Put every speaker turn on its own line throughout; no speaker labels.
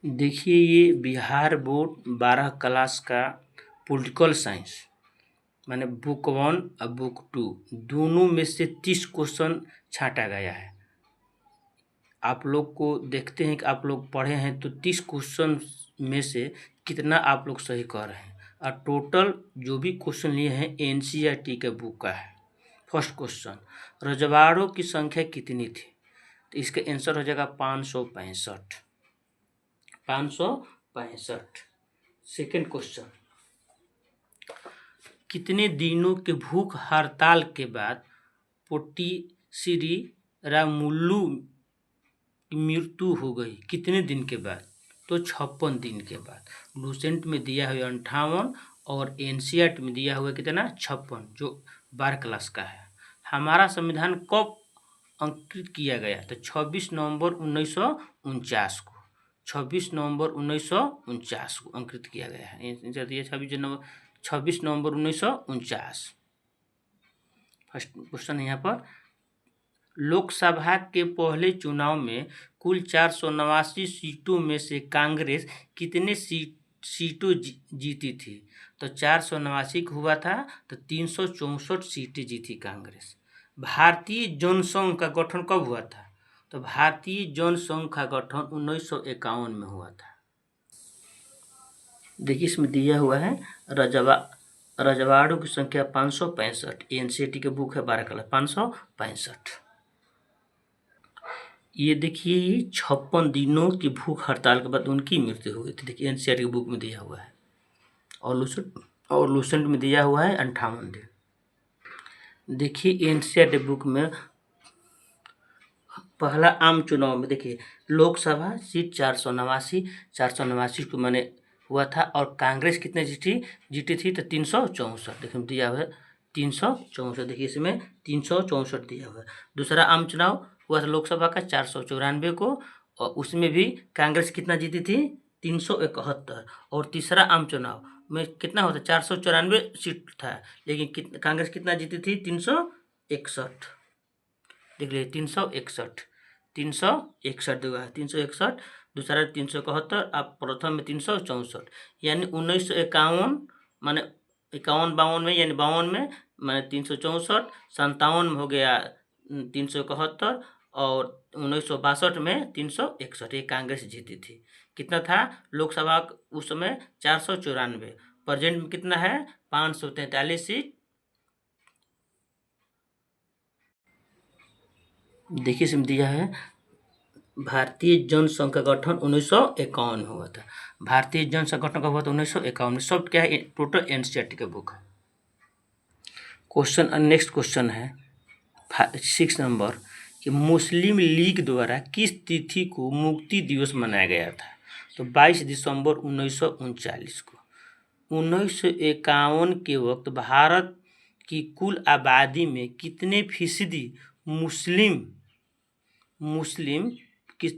देखिए, ये Bihar board 12 class का पॉलिटिकल साइंस माने बुक 1 और बुक 2 दोनों में से 30 क्वेश्चन छांटा गया है। आप लोग को देखते हैं कि आप लोग पढ़े हैं तो 30 क्वेश्चन में से कितना आप लोग सही कर रहे हैं, और टोटल जो भी क्वेश्चन लिए हैं एनसीईआरटी के बुक का है। फर्स्ट क्वेश्चन, रजवाड़ों की संख्या कितनी थी? तो इसका आंसर हो जाएगा 565। 565। सेकेंड क्वेश्चन, कितने दिनों के भूख हड़ताल के बाद पोट्टीश्री रामुलु की मृत्यु हो गई? कितने दिन के बाद? तो 56 दिन के बाद। लूसेंट में दिया हुआ 58 और एनसीईआरटी में दिया हुआ कितना? 56, जो 12 क्लास का है। हमारा संविधान कब अंकित किया गया? तो 26 नवंबर 1949 को। 26 नवंबर 1949 को अंकित किया गया है। 26 नवंबर 1949। फर्स्ट क्वेश्चन यहाँ पर, लोकसभा के पहले चुनाव में कुल 489 सीटों में से कांग्रेस कितने सीटों जीती थी? तो 489 हुआ था तो 364 सीटें जीती कांग्रेस। भारतीय जनसंघ का गठन कब हुआ था? तो भारतीय जनसंघ का गठन 1951 में हुआ था। देखिए, इसमें दिया हुआ है रजवाड़ों की संख्या 565। एनसीईआरटी के बुक है 12 क्लास 565। ये देखिए 56 दिनों की भूख हड़ताल के बाद उनकी मृत्यु हो गई थी। देखिए एनसीईआरटी की बुक में दिया हुआ है, और लूसेंट में दिया हुआ है 58 दिन। देखिए एनसीईआरटी बुक में पहला आम चुनाव में देखिए लोकसभा सीट 489 को मैंने हुआ था, और कांग्रेस कितने जीती थी? तो 364। देखिए दिया हुआ है 364। देखिए इसमें 364 दिया हुआ है। दूसरा आम चुनाव हुआ था लोकसभा का 494 को, और उसमें भी कांग्रेस कितना जीती थी? 371। और तीसरा आम चुनाव में कितना होता? 494 सीट था, लेकिन कांग्रेस कितना जीती थी? 361। देख लीजिए 361 दूसरा 361, दूसरा 371, अब प्रथम में 364। यानी 1951 माने 51-52 में, यानी 52 में माने 364, 57 में हो गया 371, और 1962 में 361। ये कांग्रेस जीती थी। कितना था लोकसभा उस समय? 494। प्रेजेंट में कितना है? 543 सीट। देखिए इसमें दिया है भारतीय जनसंघ का गठन 1951 में हुआ था। भारतीय जनसंघ गठन कब हुआ था? 1951 में। सब क्या है? टोटल एनसीईआरटी का बुक है। क्वेश्चन, नेक्स्ट क्वेश्चन है 6 नंबर कि मुस्लिम लीग द्वारा किस तिथि को मुक्ति दिवस मनाया गया था? तो 22 दिसंबर 1939 को। 1951 के वक्त भारत की कुल आबादी में कितने फीसदी मुस्लिम किस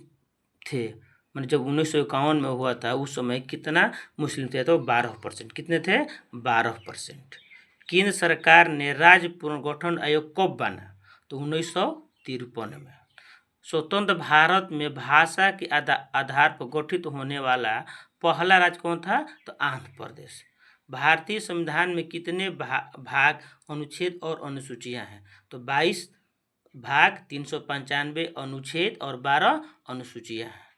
थे? मतलब जब 1951 में हुआ था उस समय कितना मुस्लिम थे? तो 12%। कितने थे? 12%। केंद्र सरकार ने राज्य पुनर्गठन आयोग कब बना? तो 1953 में। स्वतंत्र भारत में भाषा के आधार पर गठित होने वाला पहला राज्य कौन था? तो आंध्र प्रदेश। भारतीय संविधान में कितने भाग, अनुच्छेद और अनुसूचियां हैं? तो 22 भाग, 395 अनुच्छेद और 12 अनुसूचियां हैं।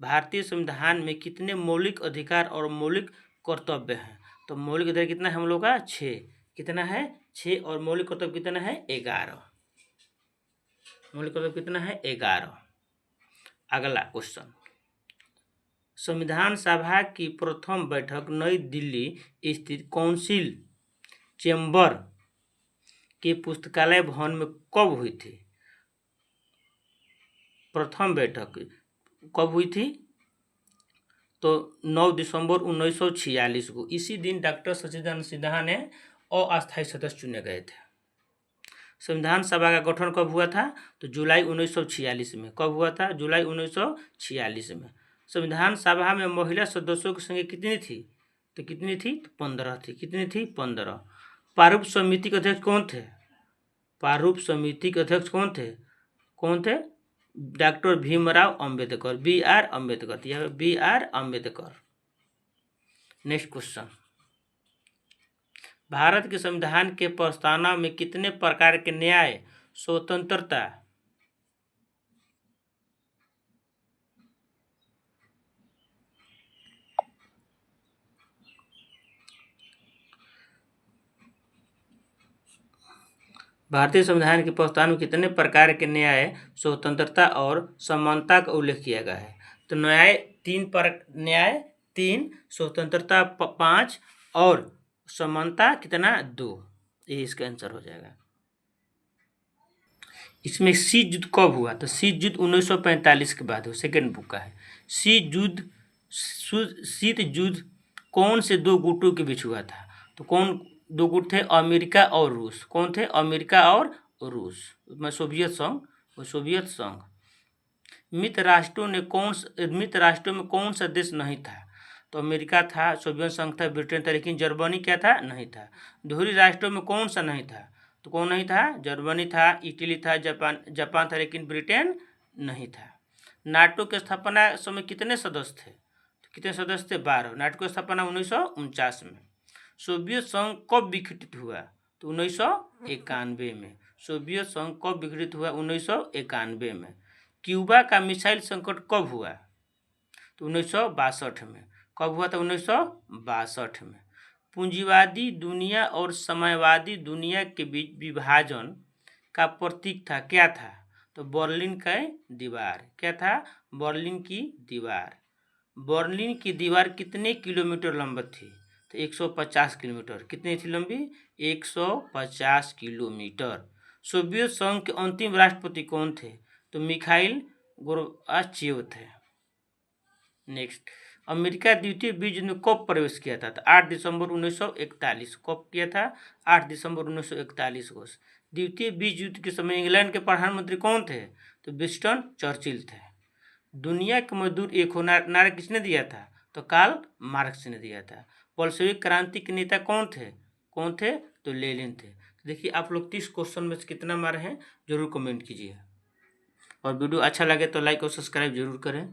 भारतीय संविधान में कितने मौलिक अधिकार और मौलिक कर्तव्य हैं? तो मौलिक अधिकार कितना है हम लोग का? 6। कितना है? 6। और मौलिक कर्तव्य कितना है? 11। मौलिक कर्तव्य कितना है? 11। अगला क्वेश्चन, संविधान सभा की प्रथम बैठक नई दिल्ली स्थित काउंसिल चेंबर के पुस्तकालय भवन में कब हुई थी? प्रथम बैठक कब हुई थी? तो 9 दिसंबर 1946 को। इसी दिन डॉक्टर सच्चिदानंद सिन्हा ने अस्थायी सदस्य चुने गए थे। संविधान सभा का गठन कब हुआ था? तो जुलाई 1946 में। कब हुआ था? जुलाई 1946 में। संविधान सभा में महिला सदस्यों की संख्या कितनी थी? तो कितनी थी? तो 15 थी। कितनी थी? 15। प्रारूप समिति के अध्यक्ष कौन थे? प्रारूप समिति के अध्यक्ष कौन थे? डॉक्टर भीमराव अंबेडकर, BR अम्बेडकर, तो यहाँ पे BR Ambedkar. Next question, Bharat के संविधान के प्रस्तावना में कितने प्रकार के न्याय स्वतंत्रता भारतीय संविधान की प्रस्तावना में कितने प्रकार के न्याय स्वतंत्रता और समानता का उल्लेख किया गया है? तो न्याय तीन, स्वतंत्रता 5 और समानता कितना 2, ये इसका आंसर हो जाएगा। इसमें शीत युद्ध कब हुआ? तो शीत युद्ध 1945 के बाद हो, सेकेंड बुक का है। शीत युद्ध कौन से दो गुटों के बीच हुआ था? तो कौन दो गुट थे? अमेरिका और रूस। कौन थे? अमेरिका और रूस, मैं सोवियत संघ। मित्र राष्ट्रों में कौन सा देश नहीं था? तो अमेरिका था, सोवियत संघ था, ब्रिटेन था, लेकिन जर्मनी क्या था? नहीं था। दोहरी राष्ट्रों में कौन सा नहीं था? तो कौन नहीं था? जर्मनी था, इटली था, जापान था, लेकिन ब्रिटेन नहीं था। नाटो के स्थापना समय कितने सदस्य थे? तो कितने सदस्य थे? 12। नाटो की स्थापना 1949 में। सोवियत संघ कब विघटित हुआ? तो 1991 में। सोवियत संघ कब विघटित हुआ? 1991 में। क्यूबा का मिसाइल संकट कब हुआ? तो 1962 में। कब हुआ था? 1962 में। पूंजीवादी दुनिया और साम्यवादी दुनिया के बीच विभाजन का प्रतीक था, क्या था? तो बर्लिन का दीवार। क्या था? बर्लिन की दीवार। बर्लिन की दीवार कितने किलोमीटर लंबी थी? तो 150 किलोमीटर। कितनी थी लंबी? 150 किलोमीटर। सोवियत संघ के अंतिम राष्ट्रपति कौन थे? तो मिखाइल गोर्बाचेव थे। नेक्स्ट, अमेरिका द्वितीय विश्व युद्ध में कब प्रवेश किया था? तो 8 दिसंबर 1941। कब किया था? 8 दिसंबर 1941 को। द्वितीय विश्व युद्ध के समय इंग्लैंड के प्रधानमंत्री कौन थे? तो विंस्टन चर्चिल थे। दुनिया के मजदूर एक हो नारा किसने दिया था? तो कार्ल मार्क्स ने दिया था। बोल्शेविक क्रांति के नेता कौन थे? तो लेनिन थे। तो देखिए आप लोग 30 क्वेश्चन में से कितना मारे हैं जरूर कमेंट कीजिए, और वीडियो अच्छा लगे तो लाइक और सब्सक्राइब जरूर करें।